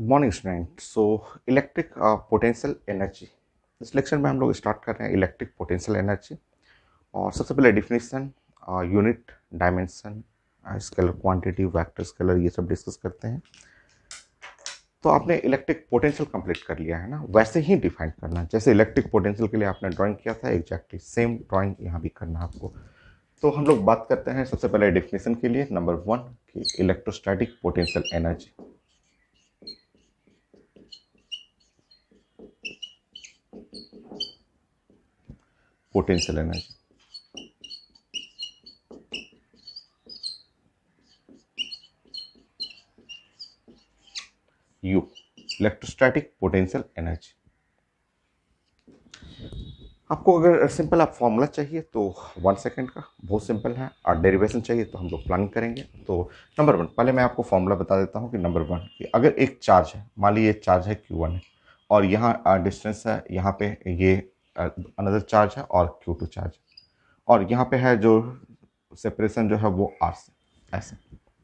Morning student. Electric potential energy, इस lecture में हम लोग स्टार्ट कर रहे हैं इलेक्ट्रिक पोटेंशियल एनर्जी। और सबसे पहले definition, unit, dimension, scalar quantity, vector scalar, ये सब डिस्कस करते हैं। तो आपने इलेक्ट्रिक पोटेंशियल कंप्लीट कर लिया है ना, वैसे ही डिफाइन करना है जैसे इलेक्ट्रिक पोटेंशियल के लिए आपने ड्राइंग किया था, एग्जैक्टली सेम ड्राइंग यहाँ भी करना है आपको। तो हम लोग बात करते हैं सबसे पहले डिफिनीशन के लिए, नंबर 1 कि electrostatic potential energy. Potential energy you, electrostatic potential energy. आपको अगर सिंपल आप फॉर्मूला चाहिए तो 1 सेकेंड का, बहुत सिंपल है। और डेरिवेशन चाहिए तो हम लोग प्लानिंग करेंगे। तो नंबर 1, पहले मैं आपको फॉर्मूला बता देता हूँ कि नंबर 1 कि अगर एक चार्ज है, मान लीजिए चार्ज है Q1 है, और यहाँ डिस्टेंस है, यहाँ पे ये अनदर चार्ज है और Q2 चार्ज है, और यहाँ पे है जो सेपरेशन जो है वो R से, ऐसे।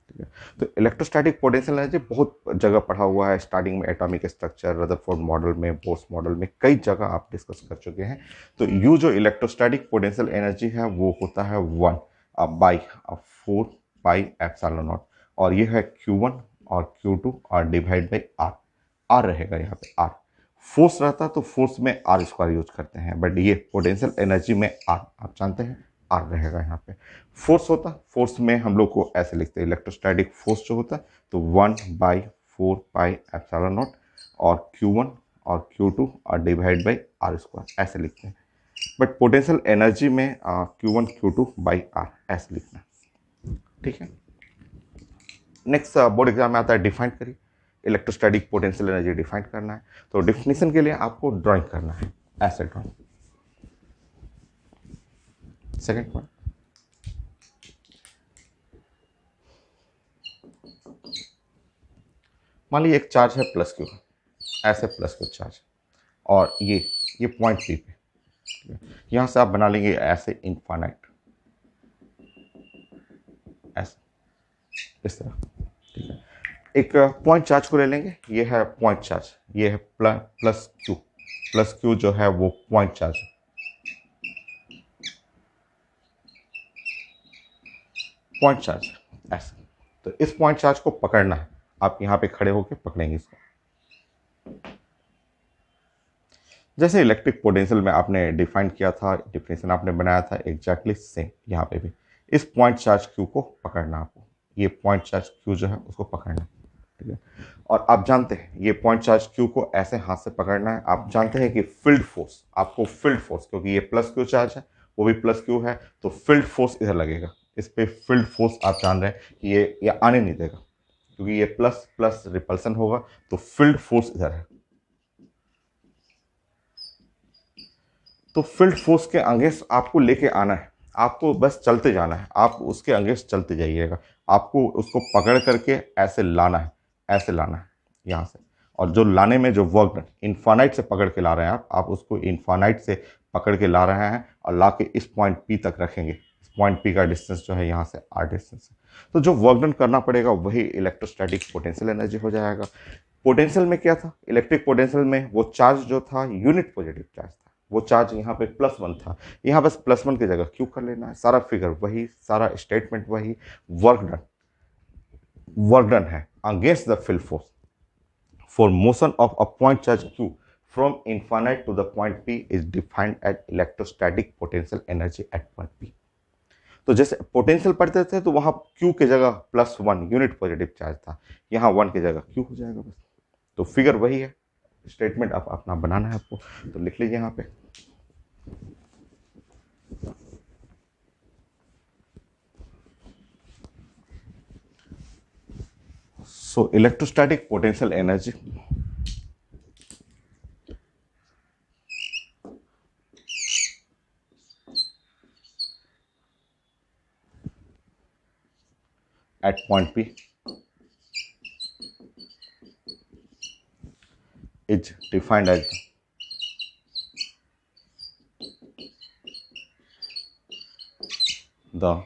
ठीक है। तो इलेक्ट्रोस्टैटिक पोटेंशियल एनर्जी बहुत जगह पढ़ा हुआ है, स्टार्टिंग में एटॉमिक स्ट्रक्चर, रदरफोर्ड मॉडल में, बोर्स मॉडल में, कई जगह आप डिस्कस कर चुके हैं। तो यू जो इलेक्ट्रोस्टैटिक पोटेंशियल एनर्जी है वो होता है 1/4 पाई एप्सिलॉन नॉट, और ये है Q1 और Q2 और डिवाइड बाई R। R रहेगा यहाँ पे, R फोर्स रहता तो फोर्स में R² यूज करते हैं, बट ये पोटेंशियल एनर्जी में R, आप जानते हैं R रहेगा यहाँ पे। फोर्स होता, फोर्स में हम लोग को ऐसे लिखते हैं, इलेक्ट्रोस्टैटिक फोर्स जो होता है तो 1/4 पाई एप्सिलॉन नॉट, और Q1 और Q2 और डिवाइड बाई R², ऐसे लिखते हैं। बट पोटेंशियल एनर्जी में Q1 Q2 बाई R ऐसे लिखना है। ठीक है। नेक्स्ट बोर्ड एग्जाम में आता है डिफाइन करिए, इलेक्ट्रोस्टैटिक पोटेंशियल एनर्जी डिफाइन करना है। तो डिफिनीशन के लिए आपको ड्राइंग करना है, ऐसे ड्राइंग। सेकंड पॉइंट, मान लीजिए एक चार्ज है प्लस Q, ऐसे प्लस Q चार्ज, और ये पॉइंट P पे, यहां से आप बना लेंगे ऐसे इनफाइनाइट, ऐसे, इस तरह। ठीक है। एक पॉइंट चार्ज को ले लेंगे, ये है पॉइंट चार्ज, ये है प्लस Q जो है वो पॉइंट चार्ज है, पॉइंट चार्ज ऐसे। तो इस पॉइंट चार्ज को पकड़ना है, आप यहाँ पे खड़े होकर पकड़ेंगे इसको। जैसे इलेक्ट्रिक पोटेंशियल में आपने डिफाइन किया था, डिफिनेशन आपने बनाया था, एग्जैक्टली सेम यहाँ पे भी इस पॉइंट चार्ज Q को पकड़ना आपको, ये पॉइंट चार्ज Q जो है उसको पकड़ना। ठीक है। और आप जानते हैं ये पॉइंट चार्ज Q को ऐसे हाथ से पकड़ना है। आप जानते हैं कि फील्ड फोर्स, आपको फील्ड फोर्स, क्योंकि ये प्लस Q चार्ज है, वो भी प्लस Q है, तो फील्ड फोर्स इधर लगेगा, इस पे फील्ड फोर्स आप जान रहे हैं कि ये आने नहीं देगा, क्योंकि ये प्लस प्लस रिपल्सन होगा, तो फील्ड फोर्स इधर है। तो फील्ड फोर्स के अगेंस्ट आपको लेके आना है, आपको बस चलते जाना है, आप उसके अगेंस्ट चलते जाइएगा, आपको उसको पकड़ करके ऐसे लाना है, ऐसे लाना है यहाँ से। और जो लाने में जो वर्क डन, इनफाइनाइट से पकड़ के ला रहे हैं आप उसको इनफाइनाइट से पकड़ के ला रहे हैं, और ला के इस पॉइंट P तक रखेंगे। इस पॉइंट P का डिस्टेंस जो है यहाँ से R डिस्टेंस है। तो जो वर्क डन करना पड़ेगा वही इलेक्ट्रोस्टैटिक पोटेंशियल एनर्जी हो जाएगा। पोटेंशियल में क्या था, इलेक्ट्रिक पोटेंशियल में वो चार्ज जो था यूनिट पॉजिटिव चार्ज था, वो चार्ज यहाँ पे +1 था, यहाँ बस +1 की जगह Q कर लेना है, सारा फिगर वही, सारा स्टेटमेंट वही। वर्क डन है against the field force for motion of a point charge Q from infinite to the point P is defined at electrostatic potential energy at point P। तो जैसे पोटेंशियल पढ़ते थे तो वहां Q की जगह +1 यूनिट पॉजिटिव चार्ज था, यहाँ 1 की जगह Q हो जाएगा बस। तो फिगर वही है, स्टेटमेंट आप अपना बनाना है आपको, तो लिख लीजिए यहाँ पे। So electrostatic potential energy at point P is defined as the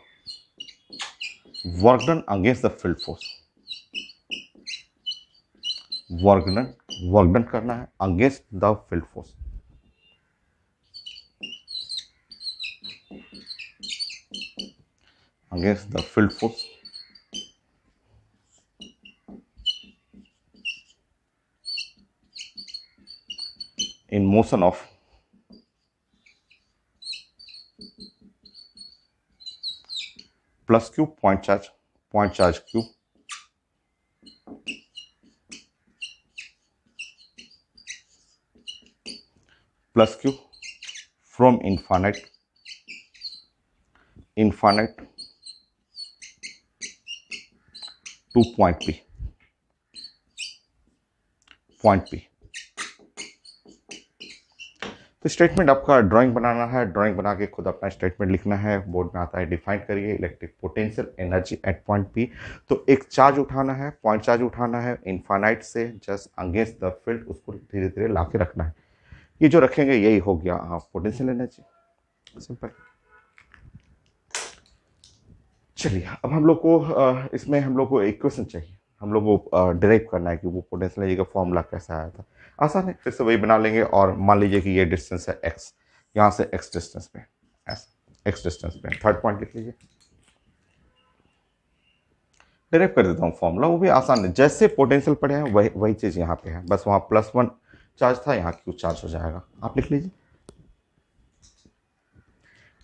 work done against the field force, work done करना है against the field force. Against the field force in motion of plus q point charge q plus q from infinite to point p। तो statement आपका drawing बनाना है, drawing बना के खुद अपना statement लिखना है। बोर्ड में आता है डिफाइन करिए electric potential energy at point P. तो एक चार्ज उठाना है, पॉइंट चार्ज उठाना है इनफाइनाइट से जस्ट अगेंस्ट द फील्ड, उसको धीरे धीरे ला के रखना है। ये जो रखेंगे यही हो गया पोटेंशियल एनर्जी, सिंपल। चलिए अब हम लोग को इसमें हम लोग को इक्वेशन चाहिए, हम लोग को डिराइव करना है कि वो पोटेंशियल एनर्जी का फॉर्मूला कैसा आया था। आसान है, फिर से वही बना लेंगे। और मान लीजिए कि ये डिस्टेंस है x, यहाँ से x डिस्टेंस पे, x डिस्टेंस पे थर्ड पॉइंट लिख लीजिए। डिराइव कर देता हूँ फॉर्मूला, वो भी आसान है। जैसे पोटेंशियल पड़े हैं वही वही चीज़ यहाँ पे है, बस वहाँ +1 चार्ज था, यहाँ q चार्ज हो जाएगा। आप लिख लीजिए।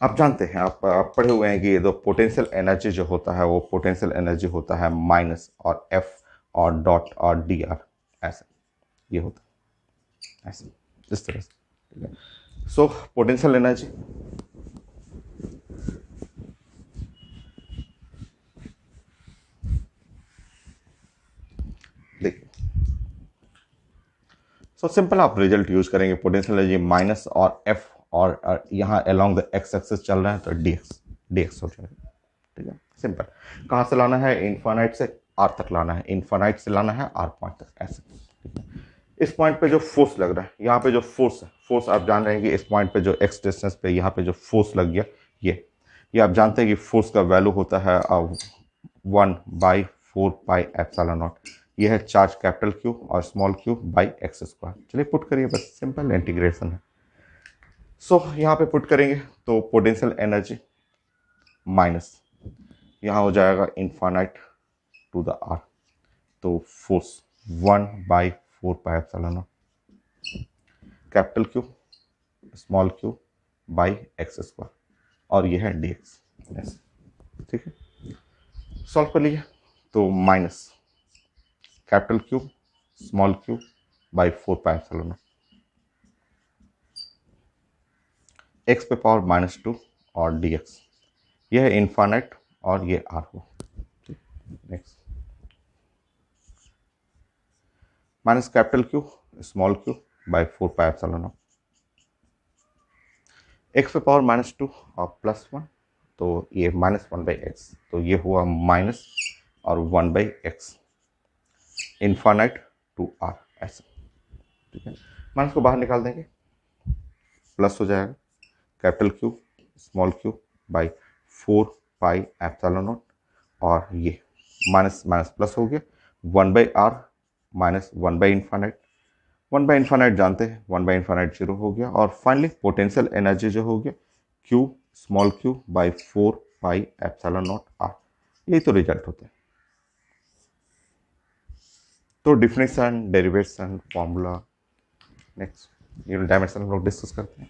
आप जानते हैं, आप पढ़े हुए हैं कि ये तो पोटेंशियल एनर्जी जो होता है वो पोटेंशियल एनर्जी होता है माइनस और F और डॉट और dr, ऐसे ये होता है, ऐसे इस तरह से, ठीक है। सो पोटेंशियल एनर्जी देखिए, सो सिंपल आप रिजल्ट यूज करेंगे। पोटेंशियल एनर्जी माइनस और F और यहाँ अलोंग द x एक्सिस चल रहा है तो dx हो जाएगा, ठीक है, सिंपल। कहाँ से लाना है? इनफाइनाइट से r तक लाना है, इनफाइनाइट से लाना है r पॉइंट तक, ऐसे, ठीक है। इस पॉइंट पे जो फोर्स लग रहा है, यहाँ पे जो फोर्स है, फोर्स आप जान रहे हैं कि इस पॉइंट पे जो x डिस्टेंस पे यहाँ पे जो फोर्स लग गया, ये आप जानते हैं कि फोर्स का वैल्यू होता है 1/4πε0। ये है चार्ज कैपिटल Q और स्मॉल q बाई x²। चलिए पुट करिए, बस सिंपल इंटीग्रेशन है। सो यहाँ पे पुट करेंगे तो पोटेंशियल एनर्जी माइनस यहाँ हो जाएगा इनफाइनाइट टू द r, तो force 1/4πε0 capital Q small q by x², और ये है dx, ठीक है। सॉल्व कर लीजिए तो minus capital Q small q by 4πε0, x पे पावर -2 और dx, ये है इनफाइनाइट और ये r हो, next. Minus capital Q small q by 4πε0, x पे पावर -2 और +1, तो ये -1/x, तो ये हुआ माइनस और 1/x इनफाइनाइट टू r, ऐसे, ठीक है। माइनस को बाहर निकाल देंगे, प्लस हो जाएगा capital Q small q by 4πε0, और ये माइनस माइनस प्लस हो गया, 1/r माइनस 1/इनफाइनाइट, 1/इनफाइनाइट जानते हैं, 1/इनफाइनाइट 0 हो गया। और फाइनली पोटेंशियल एनर्जी जो हो गया Q small q by 4πε0 r, यही तो रिजल्ट होता है। तो definition, derivation, formula, next unit dimension हम लोग डिस्कस करते हैं।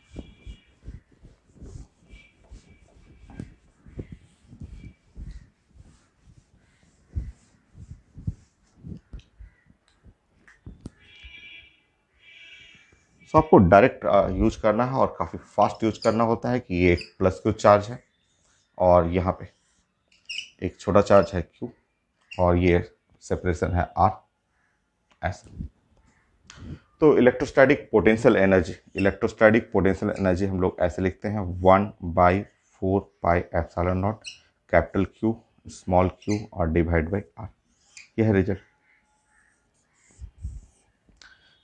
सो आपको डायरेक्ट यूज करना है और काफ़ी फास्ट यूज करना होता है कि ये एक प्लस Q चार्ज है और यहाँ पे एक छोटा चार्ज है Q और ये सेपरेशन है R, ऐसा। तो इलेक्ट्रोस्टैटिक पोटेंशियल एनर्जी हम लोग ऐसे लिखते हैं 1/4πε0 कैपिटल Q स्मॉल q और डिवाइड बाई R, यह है रिजल्ट।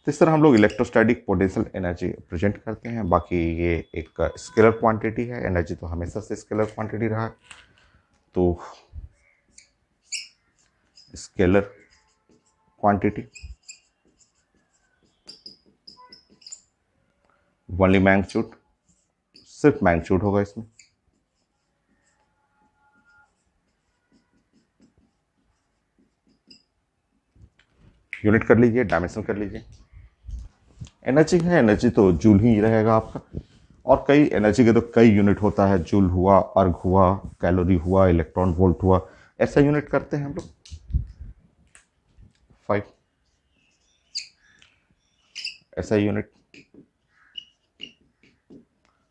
तो इस तरह हम लोग इलेक्ट्रोस्टैटिक पोटेंशियल एनर्जी प्रेजेंट करते हैं। बाकी ये एक स्केलर क्वांटिटी है, एनर्जी तो हमेशा से स्केलर क्वांटिटी रहा है, तो स्केलर क्वांटिटी ओनली मैग्नीट्यूड, सिर्फ मैग्नीट्यूड होगा इसमें। यूनिट कर लीजिए, डायमेंशन कर लीजिए। एनर्जी है, एनर्जी तो जूल ही रहेगा आपका। और कई एनर्जी के तो कई यूनिट होता है, जूल हुआ, अर्ग हुआ, कैलोरी हुआ, इलेक्ट्रॉन वोल्ट हुआ, ऐसा यूनिट करते हैं हम लोग। 5 ऐसा यूनिट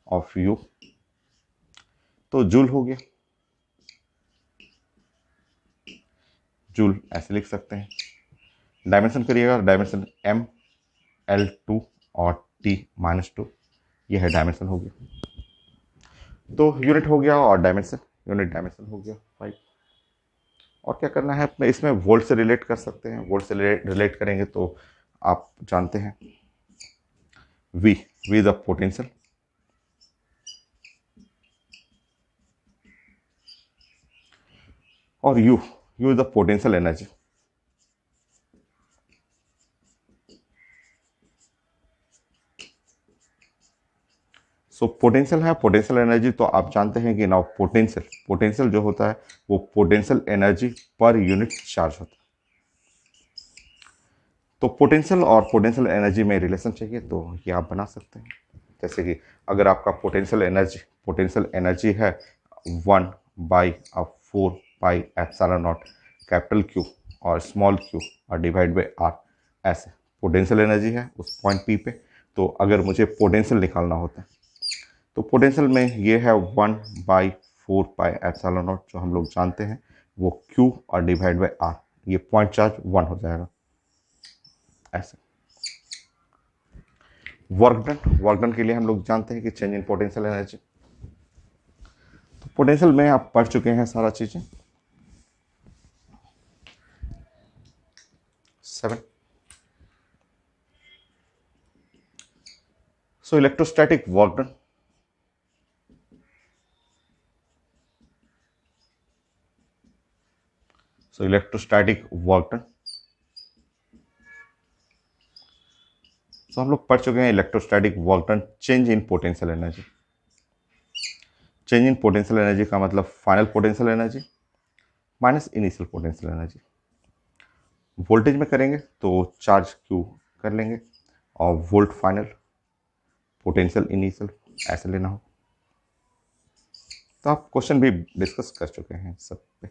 ऑफ यू, तो जूल हो गया। जूल ऐसे लिख सकते हैं। डायमेंशन करिएगा, डायमेंशन m L2 और T-2, यह है डायमेंशन हो गया। तो यूनिट हो गया और डायमेंशन, यूनिट डायमेंशन हो गया 5। और क्या करना है अपने, इसमें वोल्ट से रिलेट कर सकते हैं। वोल्ट से रिलेट करेंगे तो आप जानते हैं V, V द पोटेंशियल, और U, U the potential energy. So potential है, पोटेंशियल एनर्जी तो आप जानते हैं कि नाउ पोटेंशियल, पोटेंशियल जो होता है वो potential energy per unit charge होता है। तो पोटेंशियल और पोटेंशियल एनर्जी में रिलेशन चाहिए तो ये आप बना सकते हैं। जैसे कि अगर आपका पोटेंशियल एनर्जी है 1/4πε0 कैपिटल क्यू और स्मॉल क्यू और डिवाइड बाई आर, ऐसे पोटेंशियल एनर्जी है उस पॉइंट पी पे। तो अगर मुझे पोटेंशियल निकालना होता है तो पोटेंशियल में ये है 1/4πε0, जो हम लोग जानते हैं वो Q और डिवाइड बाई आर, ये पॉइंट चार्ज 1 हो जाएगा ऐसे। वर्क डन, वर्क डन के लिए हम लोग जानते हैं कि चेंज इन पोटेंशियल एनर्जी। तो पोटेंशियल में आप पढ़ चुके हैं सारा चीजें। 7 सो इलेक्ट्रोस्टैटिक वर्क डन। सो इलेक्ट्रोस्टैटिक वर्क डन, तो हम लोग पढ़ चुके हैं electrostatic work done, change in potential energy. Change in potential energy का मतलब final potential energy minus initial potential energy. Voltage में करेंगे तो चार्ज क्यू कर लेंगे और वोल्ट फाइनल, पोटेंशियल इनिशियल, ऐसे लेना हो। तो आप क्वेश्चन भी डिस्कस कर चुके हैं सब पे।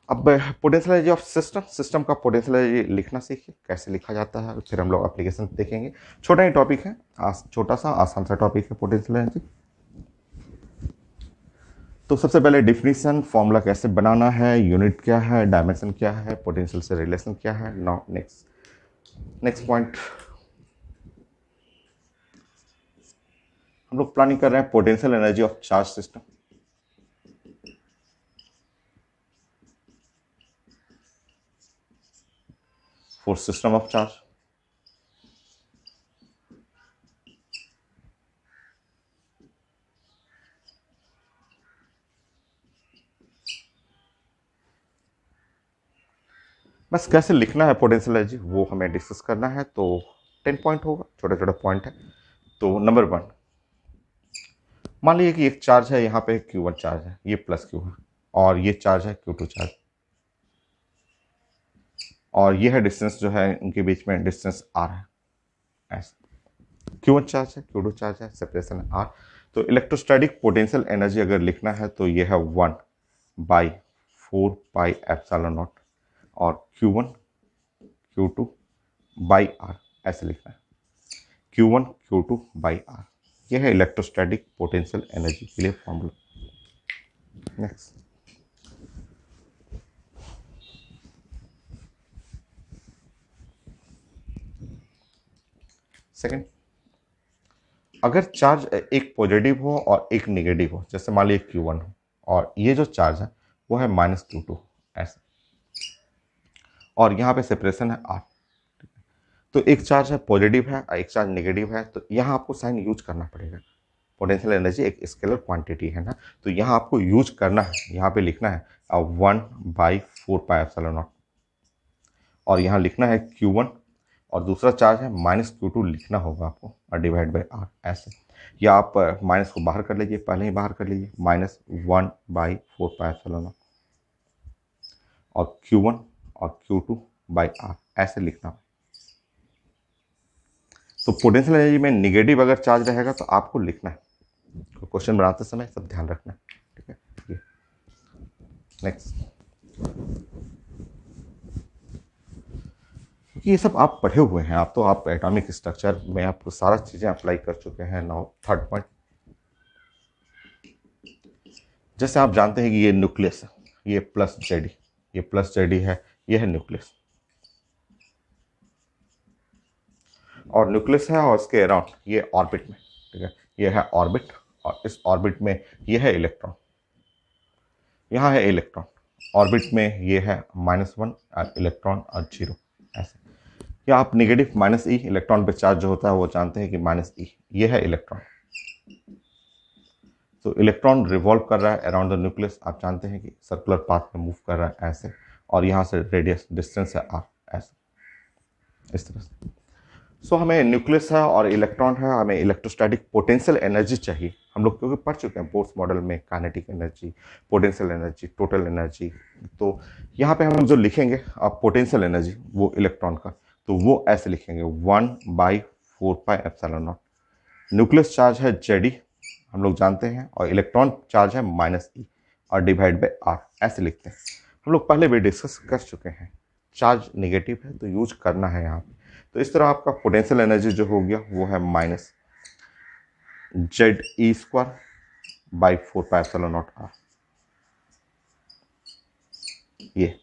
अब potential energy of system, system का पोटेंशियल एनर्जी लिखना सीखिए, कैसे लिखा जाता है, फिर हम लोग एप्लीकेशन देखेंगे। छोटा ही टॉपिक है, छोटा सा आसान सा टॉपिक है पोटेंशियल एनर्जी। तो सबसे पहले डिफिनीशन, फॉर्मूला कैसे बनाना है, यूनिट क्या है, डायमेंशन क्या है, पोटेंशियल से रिलेशन क्या है। नाउ नेक्स्ट पॉइंट, हम लोग प्लानिंग कर रहे हैं potential energy of charge system. For system of charge, बस कैसे लिखना है पोटेंशियल एनर्जी वो हमें डिस्कस करना है। तो 10 पॉइंट होगा, छोटे छोटे पॉइंट है। तो नंबर 1, मान लीजिए कि एक चार्ज है, यहाँ पे Q1 चार्ज है, ये प्लस Q है, और ये चार्ज है Q2 चार्ज, और ये है डिस्टेंस जो है उनके बीच में, डिस्टेंस R है ऐसे। Q1 चार्ज है, Q2 चार्ज है, सेपरेशन है R। तो इलेक्ट्रोस्टैटिक पोटेंशियल एनर्जी अगर लिखना है तो ये है 1/4πε0 और Q1 Q2 बाई R, ऐसे लिखना है। Q1 Q2 बाई R, यह है इलेक्ट्रोस्टैटिक पोटेंशियल एनर्जी के लिए फॉर्मूला। नेक्स्ट, सेकंड, अगर चार्ज एक पॉजिटिव हो और एक नेगेटिव हो, जैसे मान लीजिए Q1 हो और ये जो चार्ज है वो है -Q2 ऐसे, और यहाँ पे सेपरेशन है R। तो एक चार्ज है पॉजिटिव है और एक चार्ज नेगेटिव है, तो यहाँ आपको साइन यूज करना पड़ेगा। पोटेंशियल एनर्जी एक स्केलर क्वांटिटी है ना, तो यहाँ आपको यूज करना है, यहाँ पे लिखना है 1/4πε0, और यहाँ लिखना है Q1, और दूसरा चार्ज है -Q2 लिखना होगा आपको, और डिवाइड बाई आर ऐसे, या आप माइनस को बाहर कर लीजिए, पहले ही बाहर कर लीजिए, -1/4πε0 और Q1 और Q2 बाई आर ऐसे लिखना। तो पोटेंशियल एनर्जी में निगेटिव अगर चार्ज रहेगा तो आपको लिखना है, क्वेश्चन बनाते समय सब ध्यान रखना है, ठीक है। ये नेक्स्ट, ये सब आप पढ़े हुए हैं, आप एटॉमिक स्ट्रक्चर में आपको सारा चीज़ें अप्लाई कर चुके हैं। नाउ थर्ड पॉइंट, जैसे आप जानते हैं कि ये न्यूक्लियस है, ये प्लस जेडी, ये प्लस जेडी है, ये है न्यूक्लियस, और न्यूक्लियस है और इसके अराउंड ये ऑर्बिट में, ठीक है, ये है ऑर्बिट, और इस ऑर्बिट में ये है इलेक्ट्रॉन, यहाँ है इलेक्ट्रॉन, ऑर्बिट में ये है -1 और इलेक्ट्रॉन और 0 ऐसे, या आप नेगेटिव -E इलेक्ट्रॉन पे चार्ज जो होता है वो जानते हैं कि -E, ये है इलेक्ट्रॉन। तो इलेक्ट्रॉन रिवॉल्व कर रहा है अराउंड द न्यूक्लियस, आप जानते हैं कि सर्कुलर पाथ में मूव कर रहा है ऐसे, और यहाँ से रेडियस डिस्टेंस है r ऐसे, इस तरह से। सो हमें न्यूक्लियस है और इलेक्ट्रॉन है, हमें इलेक्ट्रोस्टैटिक पोटेंशियल एनर्जी चाहिए। हम लोग क्योंकि पढ़ चुके हैं बोर्स मॉडल में kinetic energy, potential energy, total energy. तो यहाँ पे हम लोग जो लिखेंगे अब पोटेंशियल एनर्जी वो इलेक्ट्रॉन का, तो वो ऐसे लिखेंगे 1/4πε0। न्यूक्लियस चार्ज है Ze, हम लोग जानते हैं, और इलेक्ट्रॉन चार्ज है -E और डिवाइड बाई आर ऐसे लिखते हैं। हम लोग पहले भी डिस्कस कर चुके हैं, चार्ज नेगेटिव है तो यूज करना है यहाँ पे। तो इस तरह आपका पोटेंशियल एनर्जी जो हो गया वो है -ZE²/4πε0r, ये।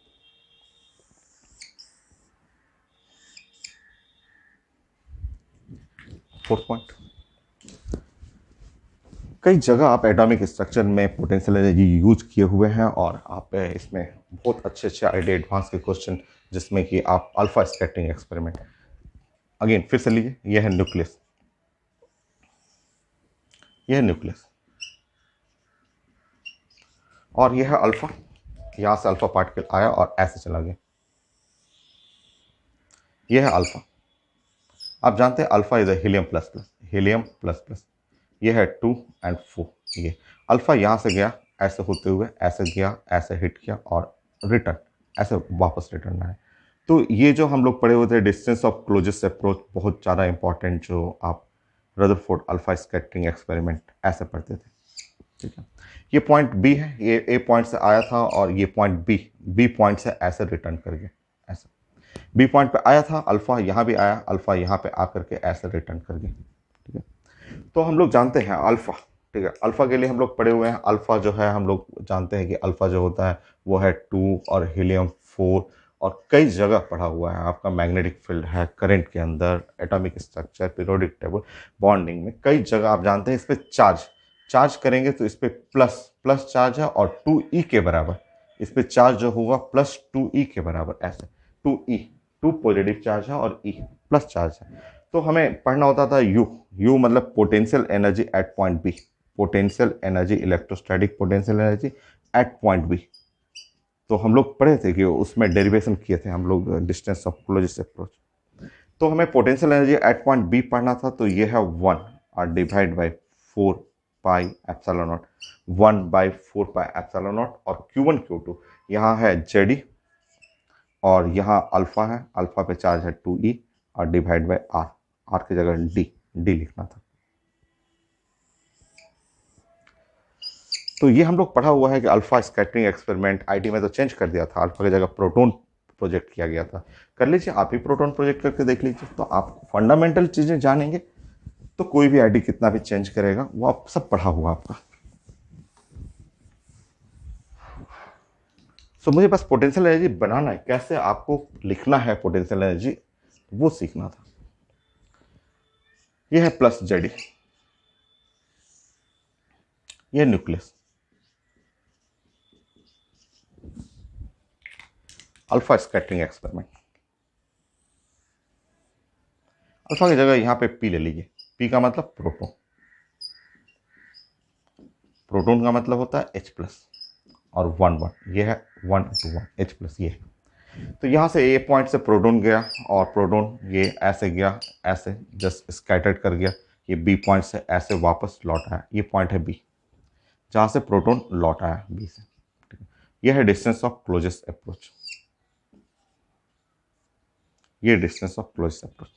फोर्थ पॉइंट, कई जगह आप एटॉमिक स्ट्रक्चर में पोटेंशियल एनर्जी यूज किए हुए हैं, और आप इसमें बहुत अच्छे अच्छे आइडिया एडवांस के क्वेश्चन, जिसमें कि आप अल्फा स्कैटरिंग एक्सपेरिमेंट, अगेन फिर से लीजिए, यह है न्यूक्लियस, यह है न्यूक्लियस, और यह है अल्फा, यहाँ से अल्फा पार्टिकल आया और ऐसे चला गया, यह है अल्फा। आप जानते हैं alpha is helium plus plus, helium plus plus, यह है 2 और 4, ये अल्फा यहाँ से गया ऐसे होते हुए, ऐसे गया, ऐसे हिट किया और रिटर्न, ऐसे वापस रिटर्न आया। तो ये जो हम लोग पढ़े हुए थे डिस्टेंस ऑफ क्लोजेस्ट अप्रोच, बहुत ज़्यादा इंपॉर्टेंट, जो आप रदरफोर्ड अल्फा स्कैटरिंग एक्सपेरिमेंट ऐसे पढ़ते थे, ठीक है। ये पॉइंट बी है, ये ए पॉइंट से आया था, और ये पॉइंट बी पॉइंट से ऐसे रिटर्न कर गया, ऐसे बी पॉइंट पे आया था अल्फा, यहाँ भी आया अल्फा, यहाँ पे आकर के ऐसे रिटर्न कर गया, ठीक है। तो हम लोग जानते हैं अल्फा, ठीक है, अल्फा के लिए हम लोग पढ़े हुए हैं, अल्फा जो है हम लोग जानते हैं कि अल्फा जो होता है वो है 2 और हीलियम 4, और कई जगह पढ़ा हुआ है आपका, मैग्नेटिक फील्ड है, करंट के अंदर, atomic structure, periodic table, bonding में कई जगह आप जानते हैं। इस पर चार्ज करेंगे तो इस पर प्लस चार्ज है, और 2E के बराबर इस पर चार्ज जो होगा +2E के बराबर, ऐसे 2E, 2 पॉजिटिव चार्ज है और E प्लस चार्ज है। तो हमें पढ़ना होता था यू मतलब potential energy at point B, potential energy, electrostatic potential energy at point B. तो हम लोग पढ़े थे कि उसमें डेरिवेशन किए थे हम लोग, डिस्टेंस ऑफ क्लोजेस्ट अप्रोच। तो हमें potential energy at point B पढ़ना था, तो ये है 1 और डिवाइड बाई 4πε0, 1/4πε0, और Q1 Q2 यहाँ है Ze, और यहाँ अल्फा है, अल्फा पे चार्ज है 2E और डिवाइड बाई आर की जगह डी लिखना था। तो ये हम लोग पढ़ा हुआ है कि अल्फा स्कैटरिंग एक्सपेरिमेंट, आईटी में तो चेंज कर दिया था, अल्फा की जगह प्रोटॉन प्रोजेक्ट किया गया था। कर लीजिए आप ही, प्रोटॉन प्रोजेक्ट करके देख लीजिए, तो आप फंडामेंटल चीज़ें जानेंगे, तो कोई भी आईटी कितना भी चेंज करेगा वो आप सब पढ़ा हुआ आपका। सो मुझे बस पोटेंशियल एनर्जी बनाना है, कैसे आपको लिखना है पोटेंशियल एनर्जी वो सीखना था। यह है प्लस Ze, यह nucleus, alpha scattering experiment. Alpha की जगह यहाँ पे पी ले लीजिए, पी का मतलब प्रोटॉन, प्रोटॉन का मतलब होता है H+, और 1 1, ये है 1 2 1 H+, ये है। तो यहाँ से ए पॉइंट से प्रोटॉन गया और प्रोटॉन ये ऐसे गया, ऐसे जस्ट स्कैटर्ड कर गया, ये बी पॉइंट से ऐसे वापस लौट आया। ये पॉइंट है बी जहाँ से प्रोटॉन लौट आया बी से। ये है डिस्टेंस ऑफ क्लोजेस्ट अप्रोच, ये distance of closest approach.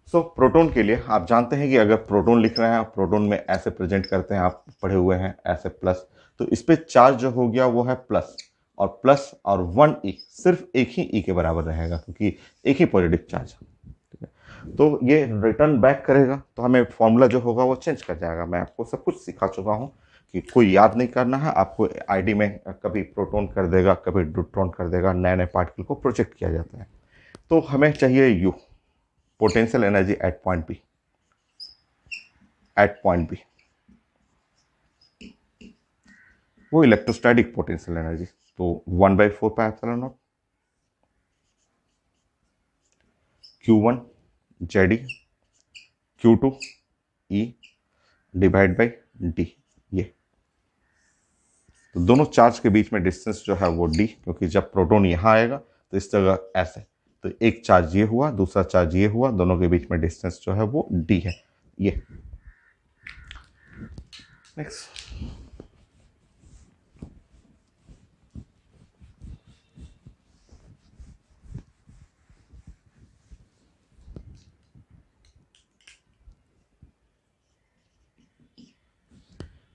So proton के लिए आप जानते हैं कि अगर प्रोटॉन लिख रहे हैं, प्रोटॉन में ऐसे प्रेजेंट करते हैं, आप पढ़े हुए हैं ऐसे प्लस, तो इस पे चार्ज जो हो गया वो है प्लस, और प्लस और 1 ई, सिर्फ एक ही ई के बराबर रहेगा क्योंकि एक ही पॉजिटिव चार्ज है। ठीक है, तो ये रिटर्न बैक करेगा तो हमें फॉर्मूला जो होगा वो चेंज कर जाएगा। मैं आपको सब कुछ सिखा चुका हूँ कि कोई याद नहीं करना है आपको। आईडी में कभी प्रोटॉन कर देगा, कभी न्यूट्रॉन कर देगा, नए नए पार्टिकल को प्रोजेक्ट किया जाता है। तो हमें चाहिए U, potential energy at point B, at point B, वो इलेक्ट्रोस्टैटिक पोटेंशियल एनर्जी। तो 1/4πε0 Q1 जेडी Q2 ई डिवाइड बाई डी। ये तो दोनों चार्ज के बीच में डिस्टेंस जो है वो डी, क्योंकि जब प्रोटॉन यहाँ आएगा तो इस जगह ऐसे, तो एक चार्ज ये हुआ, दूसरा चार्ज ये हुआ, दोनों के बीच में डिस्टेंस जो है वो डी है। ये नेक्स्ट,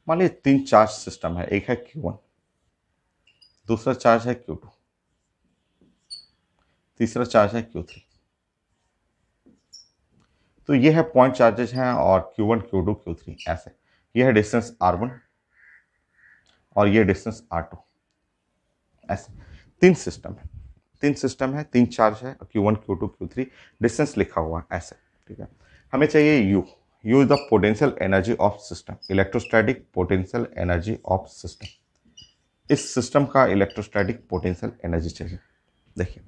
मान लीजिए 3 चार्ज सिस्टम है, एक है Q1, दूसरा चार्ज है Q2, तीसरा चार्ज है Q3। तो ये है पॉइंट चार्जेस हैं और Q1 Q2 Q3 ऐसे। ये है डिस्टेंस R1 और ये डिस्टेंस R2, ऐसे 3 सिस्टम है, 3 सिस्टम है, 3 चार्ज है, Q1 Q2 Q3 डिस्टेंस लिखा हुआ है ऐसे। ठीक है, हमें चाहिए U, U is the potential energy of system, electrostatic potential energy of system. इस सिस्टम का इलेक्ट्रोस्टैटिक पोटेंशियल एनर्जी चाहिए। देखिए,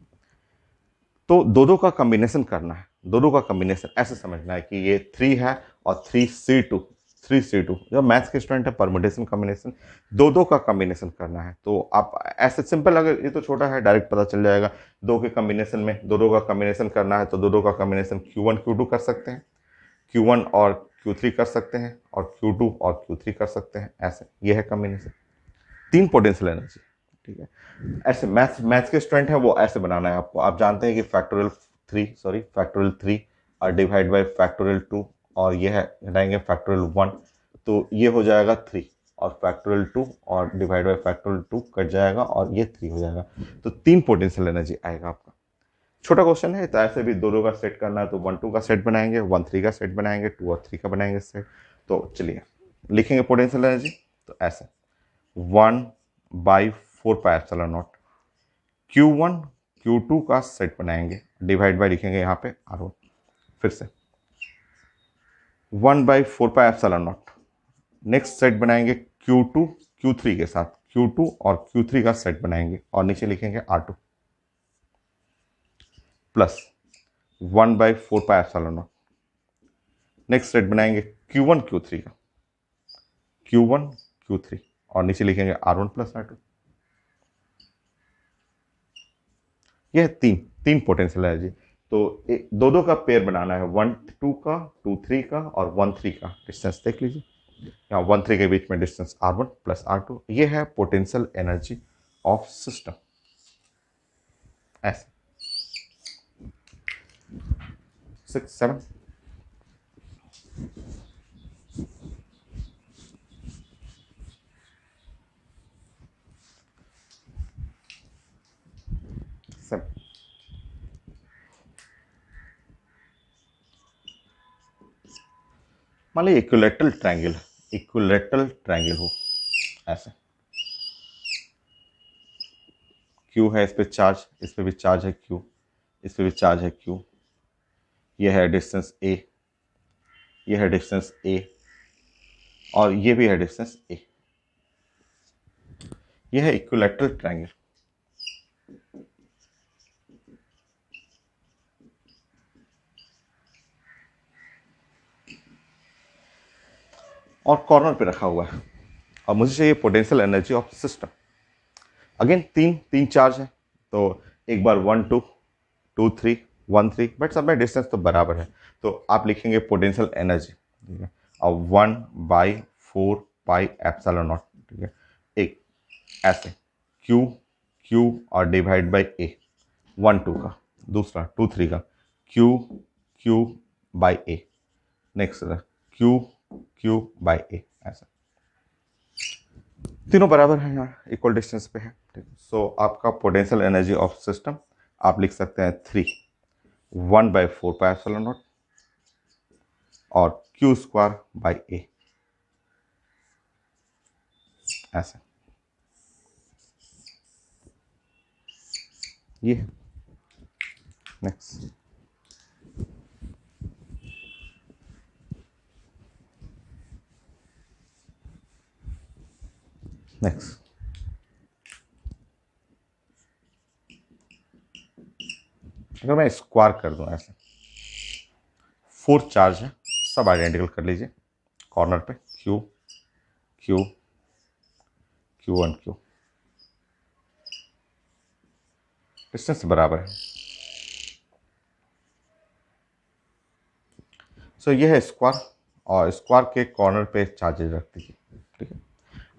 तो दो दो का कॉम्बिनेशन करना है, दो दो का कॉम्बिनेशन ऐसे समझना है कि ये 3 है और 3C2, 3C2 जब मैथ्स के स्टूडेंट है, परमुटेशन कॉम्बिनेशन, दो दो का कॉम्बिनेशन करना है। तो आप ऐसे सिंपल, अगर ये तो छोटा है डायरेक्ट पता चल जाएगा, दो के कॉम्बिनेशन में दो दो का कॉम्बिनेशन करना है तो दो दो का कॉम्बिनेशन Q1 Q2 कर सकते हैं, Q1 और Q3 कर सकते हैं, और Q2 और Q3 कर सकते हैं, ऐसे ये है कॉम्बिनेशन। 3 potential energy. ठीक है, ऐसे मैथ्स मैथ्स के स्टूडेंट है वो ऐसे बनाना है आपको। आप जानते हैं कि फैक्टोरियल 3 और डिवाइड बाई फैक्टोरियल 2, और ये है घटाएंगे फैक्टोरियल 1, तो ये हो जाएगा 3, और फैक्टोरियल 2 और डिवाइड बाई फैक्टोरियल 2 कट जाएगा और ये 3 हो जाएगा। तो 3 पोटेंशियल एनर्जी आएगा आपका। छोटा क्वेश्चन है, तो ऐसे भी दो दो का सेट करना है तो 1 2 का सेट बनाएंगे, 1 3 का सेट बनाएंगे, 2 और 3 का बनाएंगे सेट। तो चलिए लिखेंगे पोटेंशियल एनर्जी, तो ऐसे 1/4πε0 Q1 Q2 का सेट बनाएंगे, डिवाइड बाय लिखेंगे यहाँ पे R1, फिर से 1/4πε0 नेक्स्ट सेट बनाएंगे Q2 Q3 के साथ, Q2 और Q3 का सेट बनाएंगे और नीचे लिखेंगे R2 प्लस 1/4πε0 नेक्स्ट सेट बनाएंगे Q1 Q3 का, Q1 Q3 और नीचे लिखेंगे R1 प्लस R2। यह तीन पोटेंशियल एनर्जी। तो दो दो का पेयर बनाना है, 1 2 का, 2 3 का और 1 3 का। डिस्टेंस देख लीजिए, यहाँ 1 3 के बीच में डिस्टेंस R1 प्लस R2। ये है पोटेंशियल एनर्जी ऑफ सिस्टम, ऐसे 6 7 7। मान लीजिए इक्विलेटरल ट्रायंगल हो ऐसे, Q है, इस पे चार्ज, इस पे भी चार्ज है Q, इस पे भी चार्ज है Q, ये है डिस्टेंस A, ये है डिस्टेंस A और ये भी है डिस्टेंस A। ये है इक्विलेटरल ट्रायंगल। और कॉर्नर पे रखा हुआ है और मुझे चाहिए potential energy of system. Again तीन चार्ज है तो एक बार 1 2 2 3 1 3, बट सब में डिस्टेंस तो बराबर है, तो आप लिखेंगे पोटेंशियल एनर्जी, ठीक है, और 1/4 पाई एप्सिलॉन नॉट, ठीक है, एक ऐसे क्यू क्यू और डिवाइड बाई ए, 1 2 का, दूसरा 2 3 का Q Q by A, next Q Q by A, ऐसा तीनों बराबर है, यहाँ इक्वल डिस्टेंस पे है, ठीक है। सो आपका पोटेंशियल एनर्जी ऑफ सिस्टम आप लिख सकते हैं 3 1/4 पाई एप्सिलॉन नॉट और क्यू स्क्वायर बाई ए, ऐसे ये है। नेक्स्ट नेक्स्ट अगर मैं स्क्वायर कर दूं ऐसे, 4 चार्ज है, सब आइडेंटिकल कर लीजिए, कॉर्नर पे Q Q Q1 Q, distance बराबर है। सो ये है स्क्वायर, और स्क्वायर के कॉर्नर पे चार्जेज रख दीजिए, ठीक है।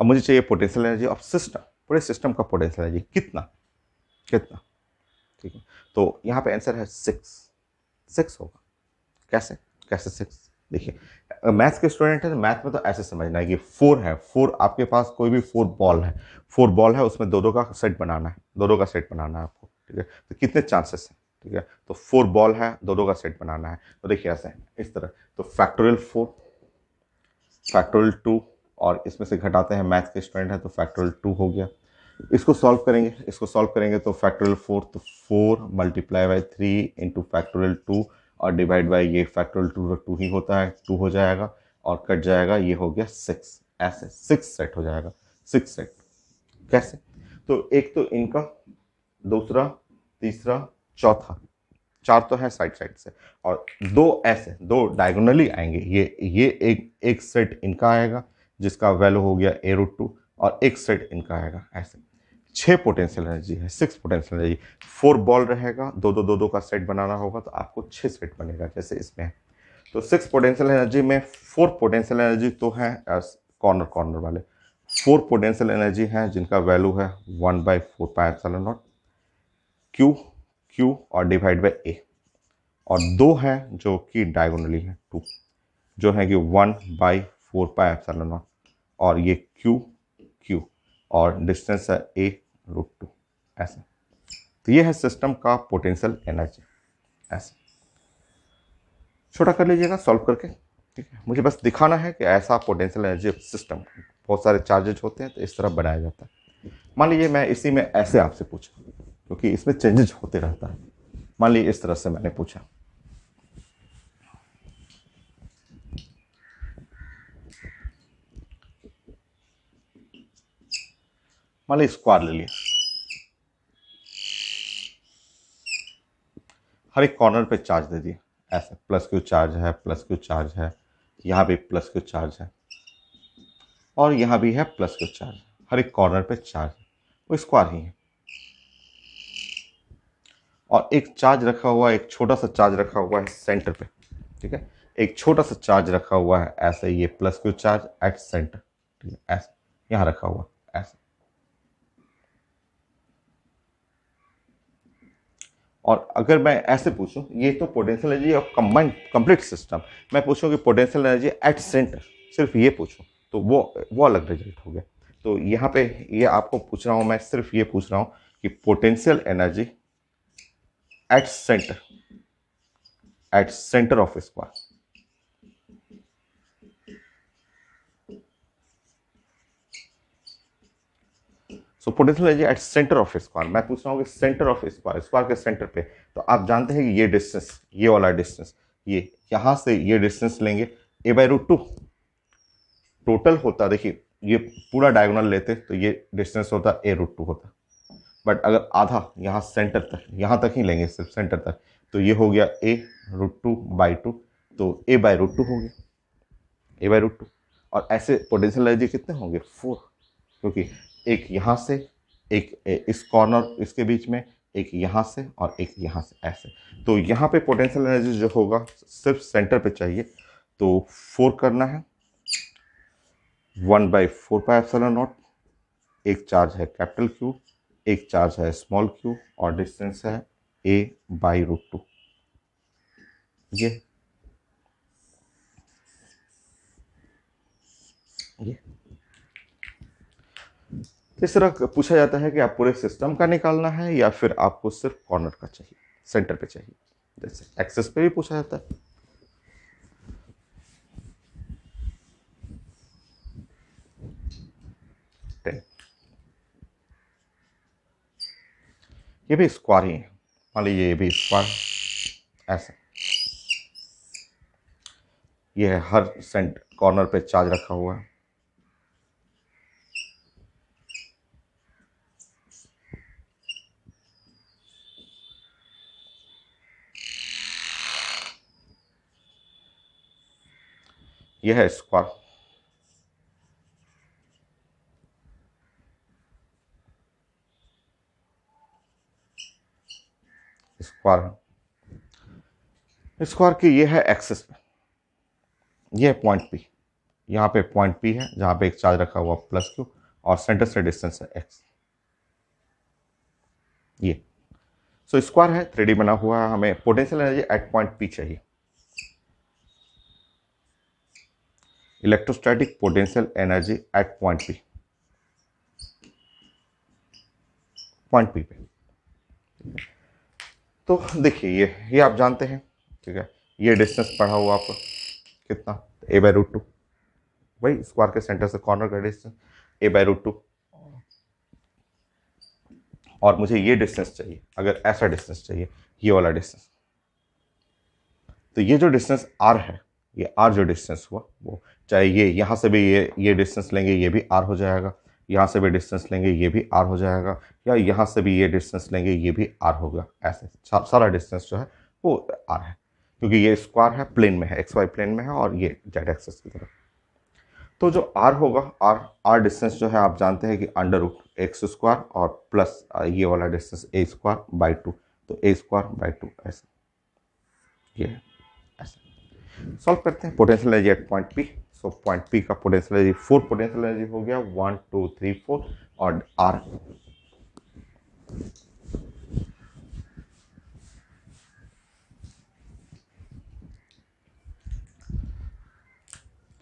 अब मुझे चाहिए पोटेंशियल एनर्जी ऑफ सिस्टम, पूरे सिस्टम का पोटेंशियल एनर्जी कितना कितना, ठीक है। तो यहाँ पे आंसर है 6 होगा। कैसे कैसे 6, देखिए मैथ्स के स्टूडेंट है तो मैथ में तो ऐसे समझना है कि 4 है, 4 आपके पास कोई भी 4 बॉल है, 4 बॉल है, उसमें दो का सेट बनाना है, दो का सेट बनाना है आपको, ठीक है। तो कितने चांसेस हैं, ठीक है, तो 4 बॉल है, दो का सेट बनाना है, तो देखिए ऐसे इस तरह, तो फैक्टोरियल 4 फैक्टोरियल 2, और इसमें से घटाते हैं, मैथ्स के स्टूडेंट है तो फैक्टोरियल 2 हो गया। इसको सॉल्व करेंगे तो फैक्टोरियल 4, तो 4 मल्टीप्लाई बाई 3 इंटू फैक्टोरियल 2 और डिवाइड बाई ये फैक्टोरियल 2 2 ही होता है, 2 हो जाएगा और कट जाएगा, ये हो गया 6, ऐसे 6 सेट हो जाएगा, 6 सेट। कैसे, तो एक तो इनका, दूसरा, तीसरा, चौथा, 4 तो है साइड साइड से, और 2 ऐसे, 2 डायगोनली आएंगे, ये एक सेट इनका आएगा जिसका वैल्यू हो गया a√2, और एक सेट इनका आएगा, ऐसे 6 पोटेंशियल एनर्जी है, 6 पोटेंशियल एनर्जी। 4 बॉल रहेगा, दो का सेट बनाना होगा, तो आपको 6 सेट बनेगा जैसे इसमें है। तो 6 पोटेंशियल एनर्जी में 4 पोटेंशियल एनर्जी तो है कॉर्नर कॉर्नर वाले, 4 पोटेंशियल एनर्जी हैं जिनका वैल्यू है 1/4 pi epsilon not Q Q और डिवाइड बाई ए, और 2 है जो कि डायगोनली है, 2 जो है कि 1/4 पाई एप्सिलॉन नॉट, और ये क्यू क्यू और डिस्टेंस है a√2, ऐसे। तो ये है सिस्टम का पोटेंशियल एनर्जी, ऐसे छोटा कर लीजिएगा सॉल्व करके, ठीक है। मुझे बस दिखाना है कि ऐसा पोटेंशियल एनर्जी सिस्टम, बहुत सारे चार्जेज होते हैं तो इस तरह बनाया जाता है। मान लीजिए मैं इसी में ऐसे आपसे पूछा, क्योंकि इसमें चेंजेस होते रहता है, मान लीजिए इस तरह से मैंने पूछा, मान लीजिए स्क्वायर ले लिया, हर एक कॉर्नर पे चार्ज दे दिए, ऐसे प्लस क्यू चार्ज है, प्लस क्यू चार्ज है, यहाँ भी प्लस क्यू चार्ज है, और यहाँ भी है प्लस क्यू चार्ज, हर एक कॉर्नर पे चार्ज है, वो स्क्वायर ही है। और एक चार्ज रखा हुआ है, एक छोटा सा चार्ज रखा हुआ है सेंटर पे, ठीक है, एक छोटा सा चार्ज रखा हुआ है ऐसे, ये plus Q charge at centre, ठीक है, ऐसे यहाँ रखा हुआ ऐसे। और अगर मैं ऐसे पूछूं, ये तो potential energy of combined complete system, मैं पूछूं कि पोटेंशियल एनर्जी एट सेंटर, सिर्फ ये पूछूं, तो वो अलग रिजल्ट हो गया। तो यहाँ पे ये आपको पूछ रहा हूँ, मैं सिर्फ ये पूछ रहा हूँ कि potential energy at centre of square, so potential energy at centre of square, मैं पूछ रहा हूँ कि सेंटर ऑफ स्क्वायर, स्क्वायर के सेंटर पे, तो आप जानते हैं कि ये डिस्टेंस, ये वाला डिस्टेंस, ये यहाँ से ये डिस्टेंस लेंगे a/√2 टोटल होता, देखिए ये पूरा डायगोनल लेते तो ये डिस्टेंस होता a√2 होता, बट अगर आधा यहाँ सेंटर तक, यहाँ तक ही लेंगे सिर्फ सेंटर तक, तो ये हो गया a√2/2, तो a/√2 हो गया, a/√2। और ऐसे पोटेंशियल एनर्जी कितने होंगे 4, क्योंकि एक यहाँ से, एक इस कॉर्नर इसके बीच में, एक यहाँ से और एक यहाँ से, ऐसे। तो यहाँ पे पोटेंशियल एनर्जी जो होगा सिर्फ सेंटर पे चाहिए, तो 4 करना है, 1/4πε0। एक चार्ज है कैपिटल क्यू, एक चार्ज है स्मॉल क्यू, और डिस्टेंस है a/√2। ये इस तरह पूछा जाता है कि आप पूरे सिस्टम का निकालना है या फिर आपको सिर्फ कॉर्नर का चाहिए, सेंटर पे चाहिए। जैसे एक्सेस पे भी पूछा जाता है। टेन, ये भी स्क्वायर ही है, मान लीजिए ये भी स्क्वायर ऐसे। ये है हर सेंट कॉर्नर पे चार्ज रखा हुआ है। यह है स्क्वायर, स्क्वायर स्क्वायर की ये है एक्सिस पे, ये है पॉइंट पी। यहाँ पे पॉइंट पी है जहाँ पे एक चार्ज रखा हुआ प्लस क्यू, और सेंटर से डिस्टेंस है एक्स। ये सो स्क्वायर है, 3D बना हुआ है। हमें potential energy at point P चाहिए। Electrostatic potential energy at point P, point P पे। तो देखिए ये आप जानते हैं, ठीक है। ये डिस्टेंस पढ़ा हुआ आपको कितना, a/√2, वही स्क्वायर के सेंटर से कॉर्नर का डिस्टेंस a/√2। और मुझे ये डिस्टेंस चाहिए, अगर ऐसा डिस्टेंस चाहिए, ये वाला डिस्टेंस, तो ये जो डिस्टेंस r है, ये r जो डिस्टेंस हुआ वो, चाहे ये यहाँ से भी ये डिस्टेंस लेंगे, ये भी r हो जाएगा। यहाँ से भी डिस्टेंस लेंगे, ये भी r हो जाएगा। या यहाँ से भी ये डिस्टेंस लेंगे, ये भी r होगा। ऐसे सारा डिस्टेंस जो है वो r है, क्योंकि ये स्क्वायर है, प्लेन में है, XY प्लेन में है, और ये जेड एक्सिस की तरफ। तो जो r होगा, r डिस्टेंस जो है आप जानते हैं कि √x² और प्लस ये वाला डिस्टेंस a²/2, तो a²/2 ऐसे। ये है ऐसे। सॉल्व करते हैं potential energy at point P. So point P का पोटेंशियल एनर्जी 4 पोटेंशियल एनर्जी हो गया, 1 2 3 4, और R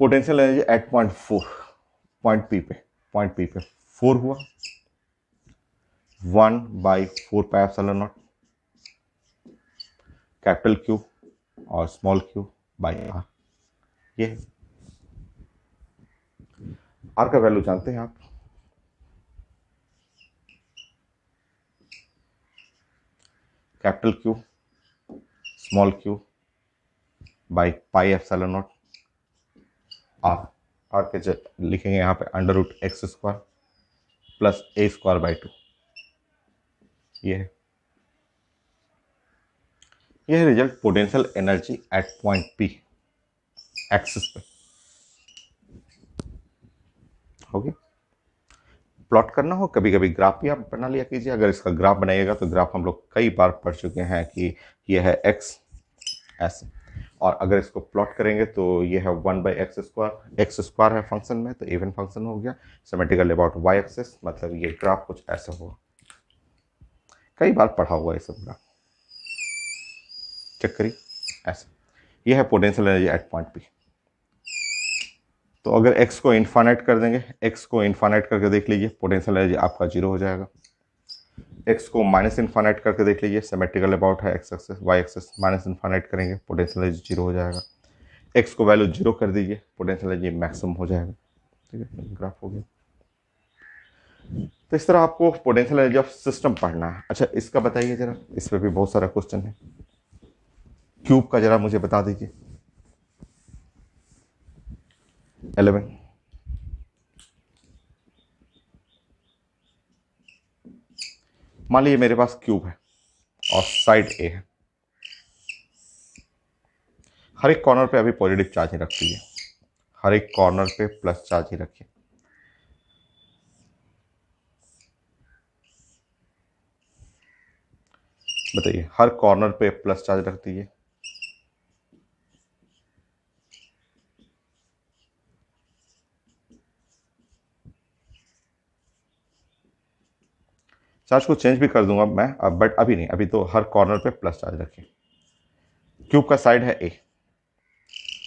potential energy at point 4, point P पे 4 हुआ, 1/4πε0 कैपिटल क्यू और स्मॉल क्यू बाई आर। ये आर का वैल्यू जानते हैं आप, capital Q small Q by πε0 R. R के लिखेंगे यहाँ पे √x² प्लस a²/2। ये है, यह है result potential energy at point P axis पे। हो गया। प्लॉट करना हो, कभी कभी ग्राफ भी आप बना लिया कीजिए। अगर इसका ग्राफ बनाइएगा तो ग्राफ हम लोग कई बार पढ़ चुके हैं कि यह है x ऐसे, और अगर इसको प्लॉट करेंगे तो यह है 1/x²। x² है फंक्शन में, तो इवन फंक्शन हो गया। सिमेट्रिकल अबाउट y एक्सिस, मतलब ये ग्राफ कुछ ऐसा होगा। कई बार पढ़ा हुआ है सब ग्राफ, चेक करिए ऐसे। यह है potential energy at point P. तो अगर x को इन्फानाइट कर देंगे, x को इन्फानाइट करके देख लीजिए, पोटेंशियल एनर्जी आपका 0 हो जाएगा। x को माइनस इन्फानाइट करके देख लीजिए, सिमेट्रिकल अबाउट है x axis, y axis, minus infinite करेंगे, पोटेंशियल एनर्जी 0 हो जाएगा। x को वैल्यू 0 कर दीजिए, पोटेंशियल एनर्जी मैक्सिमम हो जाएगा। ठीक है, ग्राफ हो गया। तो इस तरह आपको पोटेंशियल एनर्जी ऑफ सिस्टम पढ़ना है। अच्छा, इसका बताइए जरा, इस पर भी बहुत सारा क्वेश्चन है। क्यूब का जरा मुझे बता दीजिए। 11, मान लीजिए मेरे पास क्यूब है और साइड ए है। हर एक कॉर्नर पे अभी पॉजिटिव चार्ज ही रखती है, हर एक कॉर्नर पे प्लस चार्ज ही रखिए। बताइए, हर कॉर्नर पे प्लस चार्ज रख दीजिए। चार्ज को चेंज भी कर दूंगा मैं अब, बट अभी नहीं, अभी तो हर कॉर्नर पे प्लस चार्ज रखिए। क्यूब का साइड है ए,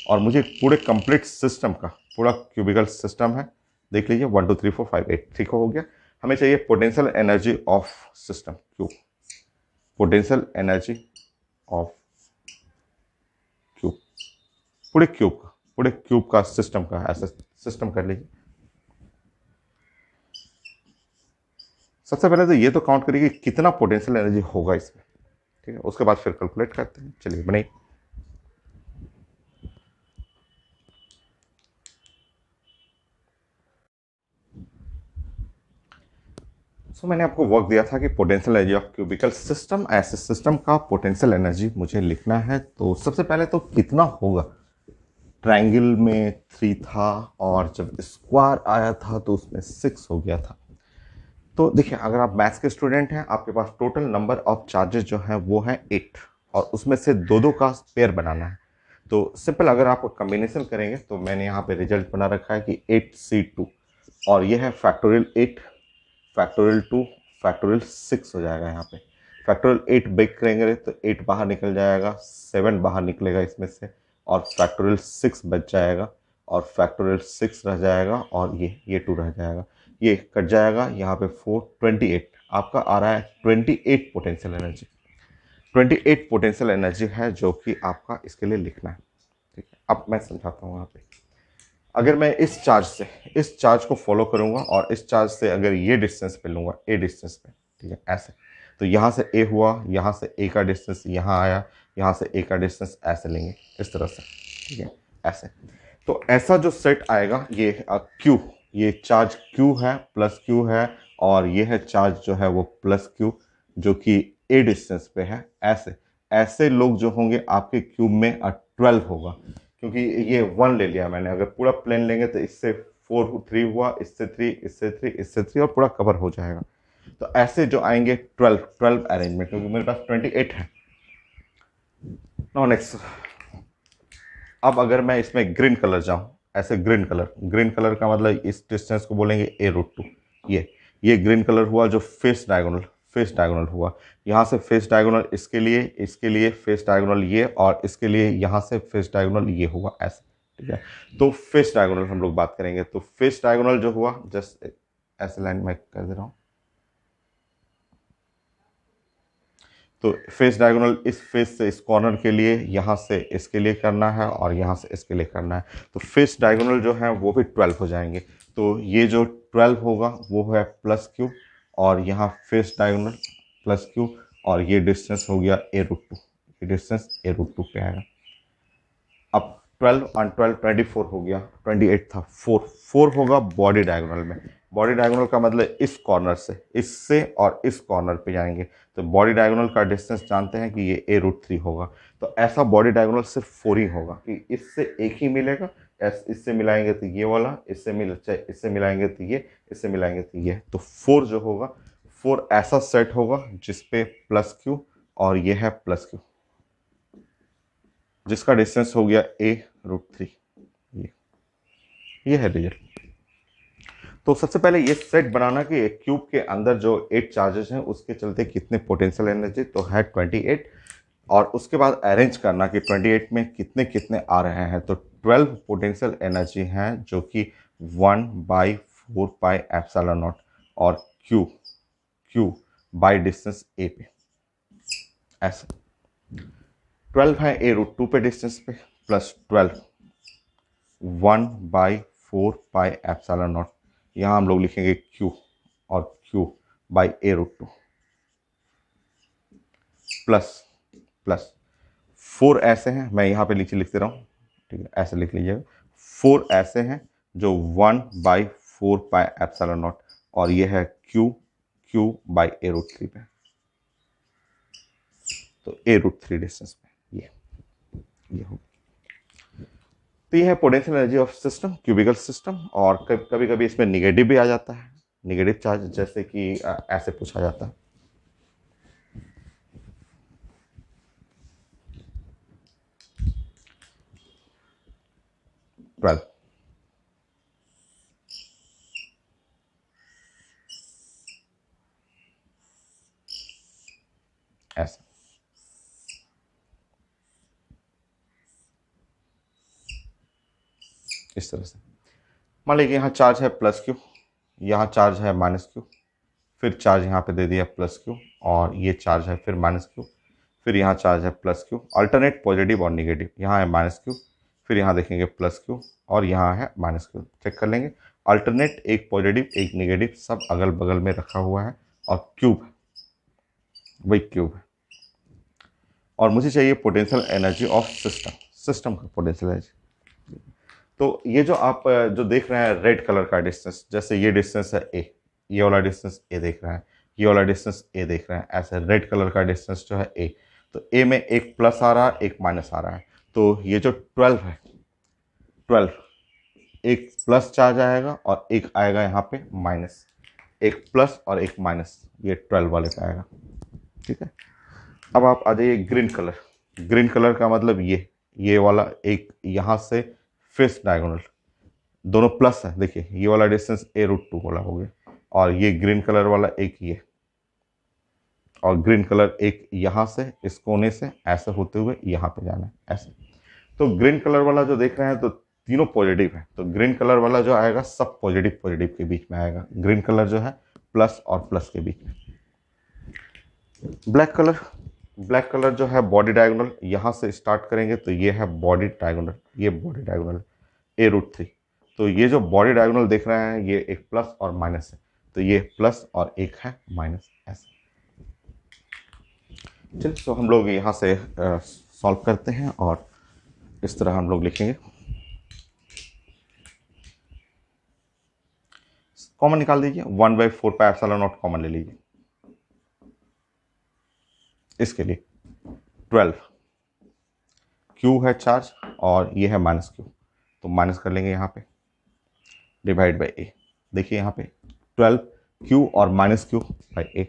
और मुझे पूरे कंप्लीट सिस्टम का पूरा क्यूबिकल सिस्टम है, देख लीजिए 1 2 3 4 5 8 ठीक हो गया। हमें चाहिए potential energy of system cube, potential energy of cube, पूरे क्यूब का सिस्टम का ऐसा सिस्टम कर लीजिए। सबसे पहले तो ये तो काउंट करिए कि कितना पोटेंशियल एनर्जी होगा इसमें, ठीक है, उसके बाद फिर कैलकुलेट करते हैं। चलिए बनाइए। मैंने आपको वर्क दिया था कि potential energy of cubicle system, ऐसे सिस्टम का पोटेंशियल एनर्जी मुझे लिखना है। तो सबसे पहले तो कितना होगा, ट्रायंगल में 3 था और जब स्क्वायर आया था तो उसमें 6 हो गया था। तो देखिए, अगर आप मैथ्स के स्टूडेंट हैं, आपके पास टोटल नंबर ऑफ चार्जेस जो है वो है 8, और उसमें से दो दो का पेयर बनाना है। तो सिंपल अगर आप कम्बिनेशन करेंगे तो मैंने यहाँ पे रिजल्ट बना रखा है कि 8C2, और ये है फैक्टोरियल 8, फैक्टोरियल 2, फैक्टोरियल 6 हो जाएगा। यहाँ पे फैक्टोरियल 8 ब्रेक करेंगे तो 8 बाहर निकल जाएगा, 7 बाहर निकलेगा इसमें से, और फैक्टोरियल 6 बच जाएगा, और फैक्टोरियल 6 रह जाएगा, और ये 2 रह जाएगा, ये कट जाएगा। यहाँ पे 4 28 आपका आ रहा है 28 पोटेंशियल एनर्जी, 28 पोटेंशियल एनर्जी है जो कि आपका इसके लिए लिखना है। ठीक है, अब मैं समझाता हूँ। यहाँ पे अगर मैं इस चार्ज को फॉलो करूंगा और इस चार्ज से अगर ये डिस्टेंस पे लूंगा, ए डिस्टेंस पे, ठीक है, ऐसे, तो यहाँ से ए हुआ, यहाँ से ए का डिस्टेंस यहाँ आया, यहाँ से ए का डिस्टेंस ऐसे लेंगे, इस तरह से, ठीक है, ऐसे। तो ऐसा जो सेट आएगा, ये क्यू, ये चार्ज क्यू है, प्लस क्यू है, और ये है चार्ज जो है वो प्लस क्यू, जो कि ए डिस्टेंस पे है। ऐसे ऐसे लोग जो होंगे आपके क्यूब में 12 होगा, क्योंकि ये 1 ले लिया मैंने। अगर पूरा प्लेन लेंगे तो इससे 4 3 हुआ, इससे 3, इससे 3, इससे 3, और पूरा कवर हो जाएगा। तो ऐसे जो आएंगे 12 अरेंजमेंट, क्योंकि मेरे पास 28 है। नाउ नेक्स्ट, अब अगर मैं इसमें ग्रीन कलर जाऊं, ऐसे ग्रीन कलर का मतलब इस डिस्टेंस को बोलेंगे a√2। ये ग्रीन कलर हुआ जो फेस डायगोनल हुआ। यहाँ से फेस डायगोनल इसके लिए फेस डायगोनल ये, और इसके लिए यहाँ से फेस डायगोनल ये हुआ, ऐसे, ठीक है। तो फेस डायगोनल हम लोग बात करेंगे। तो फेस डायगोनल जो हुआ, जस्ट ऐसे लाइन में कर दे रहा हूँ। तो फेस डायगोनल इस फेस से इस कॉर्नर के लिए, यहाँ से इसके लिए करना है, और यहाँ से इसके लिए करना है। तो फेस डायगोनल जो है वो भी 12 हो जाएंगे। तो ये जो 12 होगा वो है प्लस क्यू, और यहाँ फेस डायगोनल प्लस क्यू, और ये डिस्टेंस हो गया a√2, ये डिस्टेंस a√2 पे आएगा। अब 12 और 12 24 हो गया, 28 था, 4 होगा बॉडी डायगोनल में। बॉडी डायगोनल का मतलब इस कॉर्नर से, इससे और इस कॉर्नर पे जाएंगे। तो बॉडी डायगोनल का डिस्टेंस जानते हैं कि ये a√3 होगा। तो ऐसा बॉडी डायगोनल सिर्फ 4 ही होगा, कि इससे एक ही मिलेगा, इससे मिलाएंगे तो ये वाला, इससे मिलाएंगे तो ये, इससे मिलाएंगे तो ये। तो 4 जो होगा, 4 ऐसा सेट होगा जिसपे प्लस क्यू और ये है प्लस क्यू, जिसका डिस्टेंस हो गया a√3। ये है रिजल्ट। तो सबसे पहले ये सेट बनाना कि एक क्यूब के अंदर जो 8 चार्जेस हैं उसके चलते कितने पोटेंशियल एनर्जी, तो है 28, और उसके बाद अरेंज करना कि 28 में कितने कितने आ रहे हैं। तो 12 पोटेंशियल एनर्जी हैं, जो कि 1/4πε0, और क्यू बाय डिस्टेंस ए पे, ऐसे 12 है a√2 पे डिस्टेंस पे, प्लस 12 1/4πε0, यहाँ हम लोग लिखेंगे क्यू, और क्यू बाई a√2, प्लस 4 ऐसे हैं, मैं यहाँ पे नीचे लिख दे रहा हूँ, ठीक है, ऐसे लिख लीजिएगा। 4 ऐसे हैं जो 1/4πε0, और ये है क्यू बाई a√3 पे, तो a√3 डिस्टेंस पे ये हो। तो ये है potential energy of system, cubical system. और कभी कभी इसमें निगेटिव भी आ जाता है, निगेटिव चार्ज, जैसे कि ऐसे पूछा जाता है। 12 ऐसा। इस तरह से मान लीजिए यहाँ चार्ज है प्लस क्यू, यहाँ चार्ज है माइनस क्यू, फिर चार्ज यहाँ पे दे दिया प्लस क्यू, और ये चार्ज है फिर माइनस क्यू, फिर यहाँ चार्ज है प्लस क्यू, अल्टरनेट पॉजिटिव और निगेटिव। यहाँ है माइनस क्यू, फिर यहाँ देखेंगे प्लस क्यू, और यहाँ है माइनस क्यू। चेक कर लेंगे, अल्टरनेट एक पॉजिटिव एक निगेटिव सब अगल बगल में रखा हुआ है, और क्यूब है, वही क्यूब है। और मुझे चाहिए potential energy of system, system का पोटेंशियल एनर्जी। तो ये जो आप जो देख रहे हैं रेड कलर का डिस्टेंस, जैसे ये डिस्टेंस है ए, ये वाला डिस्टेंस ए देख रहे हैं, ये वाला डिस्टेंस ए देख रहे हैं, ऐसे रेड कलर का डिस्टेंस जो है ए, तो ए में एक प्लस आ रहा है एक माइनस आ रहा है। तो ये जो 12 है, 12 एक प्लस चार्ज आएगा और एक आएगा यहाँ पे माइनस, एक प्लस और एक माइनस, ये 12 वाले का आएगा। ठीक है, अब आप आ जाइए ग्रीन कलर। ग्रीन कलर का मतलब ये वाला एक यहाँ से फेस डायगोनल, दोनों प्लस है। देखिए ये वाला डिस्टेंस a√2 वाला हो गया, और ये ग्रीन कलर वाला एक ये, और ग्रीन कलर एक यहाँ से इस कोने से ऐसे होते हुए यहाँ पे जाना है ऐसे। तो ग्रीन कलर वाला जो देख रहे हैं तो तीनों पॉजिटिव है, तो ग्रीन कलर वाला जो आएगा सब पॉजिटिव पॉजिटिव के बीच में आएगा। ग्रीन कलर जो है प्लस और प्लस के बीच में। ब्लैक कलर, ब्लैक कलर जो है बॉडी डायगोनल, यहाँ से स्टार्ट करेंगे तो ये है बॉडी डायगोनल, ये बॉडी डायगोनल a√3। तो ये जो बॉडी डायगोनल देख रहे हैं ये एक प्लस और माइनस है, तो ये प्लस और एक है माइनस ऐसे। चलिए तो हम लोग यहाँ से सॉल्व करते हैं, और इस तरह हम लोग लिखेंगे। कॉमन निकाल दीजिए, 1/4πε0 कॉमन ले लीजिए। इसके लिए 12 क्यू है चार्ज और ये है माइनस क्यू, तो माइनस कर लेंगे यहाँ पे, डिवाइड बाई ए। देखिए यहाँ पे 12 क्यू और माइनस क्यू बाई ए,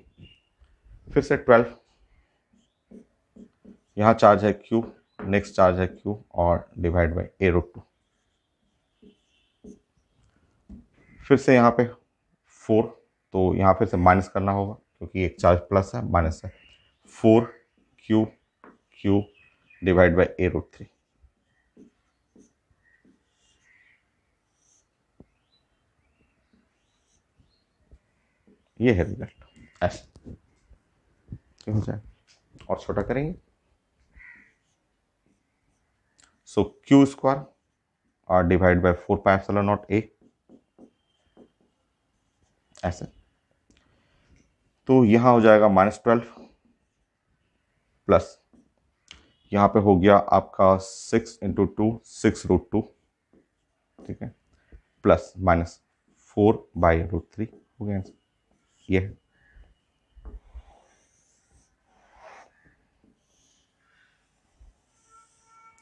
फिर से 12, यहाँ चार्ज है क्यू, नेक्स्ट चार्ज है क्यू, और डिवाइड बाई a√2। फिर से यहाँ पे 4, तो यहाँ फिर से माइनस करना होगा क्योंकि एक चार्ज प्लस है माइनस है, 4 Q Q divide by a√3। ये है रिजल्ट ऐसे। क्यों हो जाए, और छोटा करेंगे, सो क्यू स्क्वायर और डिवाइड बाई 4πε0 ए ऐसे। तो यहाँ हो जाएगा -12 प्लस यहाँ पे हो गया आपका 6 × 2 6√2, ठीक है, प्लस माइनस 4/√3 हो गया आंसर। ये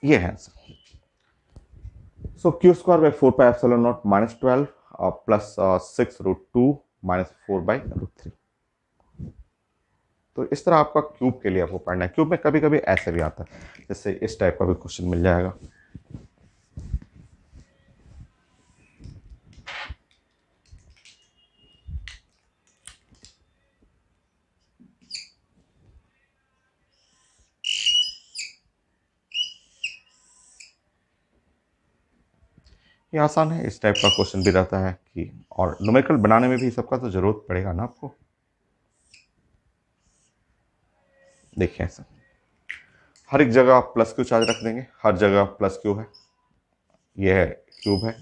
है answer. So Q square by 4πε0 -12 प्लस 6√2 -4/√3। तो इस तरह आपका क्यूब के लिए आपको पढ़ना है। क्यूब में कभी कभी ऐसे भी आता है, जैसे इस टाइप का भी क्वेश्चन मिल जाएगा। ये आसान है, इस टाइप का क्वेश्चन भी रहता है कि, और न्यूमेरिकल बनाने में भी सबका तो जरूरत पड़ेगा ना आपको। देखिए ऐसा हर एक जगह आप प्लस क्यू चार्ज रख देंगे, हर जगह प्लस क्यू है, ये है क्यूब है।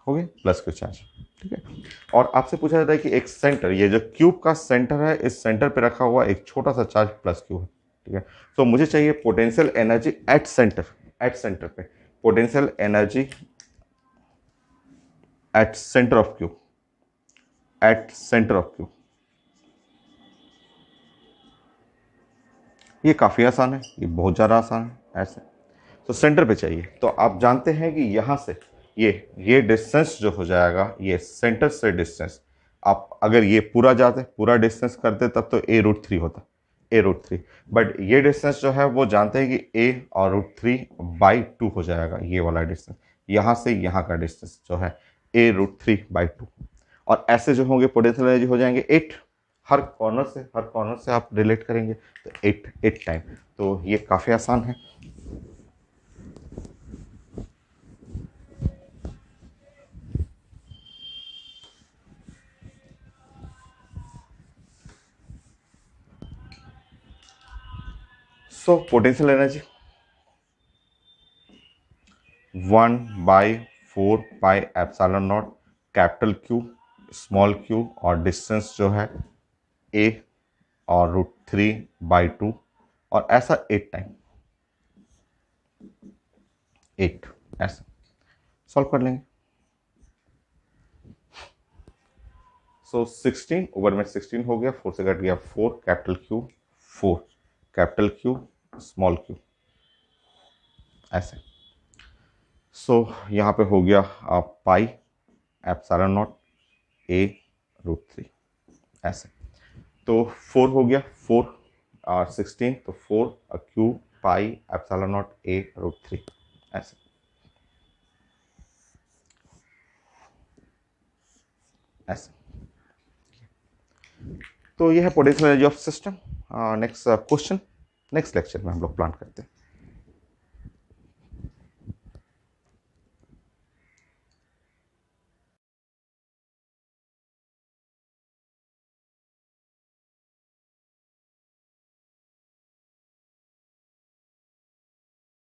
हो गए प्लस क्यू चार्ज, ठीक है। और आपसे पूछा जाता है कि एक सेंटर, ये जो क्यूब का सेंटर है, इस सेंटर पे रखा हुआ एक छोटा सा चार्ज प्लस क्यू है, ठीक है। तो मुझे चाहिए potential energy at centre, at centre पे potential energy at centre of Q, at centre of Q. ये काफ़ी आसान है, ये बहुत ज़्यादा आसान है ऐसे। तो सेंटर पे चाहिए, तो आप जानते हैं कि यहाँ से ये डिस्टेंस जो हो जाएगा, ये सेंटर से डिस्टेंस, आप अगर ये पूरा जाते, पूरा डिस्टेंस करते तब तो a√3 होता, a√3, बट ये डिस्टेंस जो है वो जानते हैं कि a और √3/2 हो जाएगा, ये वाला डिस्टेंस, यहाँ से यहाँ का डिस्टेंस जो है a√3/2। और ऐसे जो होंगे पोटेंशियल एनर्जी हो जाएंगे 8, हर कॉर्नर से आप रिलेट करेंगे तो 8 टाइम। तो ये काफ़ी आसान है। So potential energy 1/4πε0 capital Q small Q और डिस्टेंस जो है a और √3/2 और ऐसा 8 टाइम, 8 ऐसा सॉल्व कर लेंगे। सो 16 ओवर में 16 हो गया, 4 से कट गया 4, capital Q 4, capital Q small Q ऐसे। सो यहाँ पे हो गया πε0 a√3 ऐसे। तो 4 हो गया, 4 और 16 तो 4 क्यू πε0 a√3 ऐसे। ऐसे तो ये है potential energy of system. Next question next lecture में हम लोग प्लान करते हैं।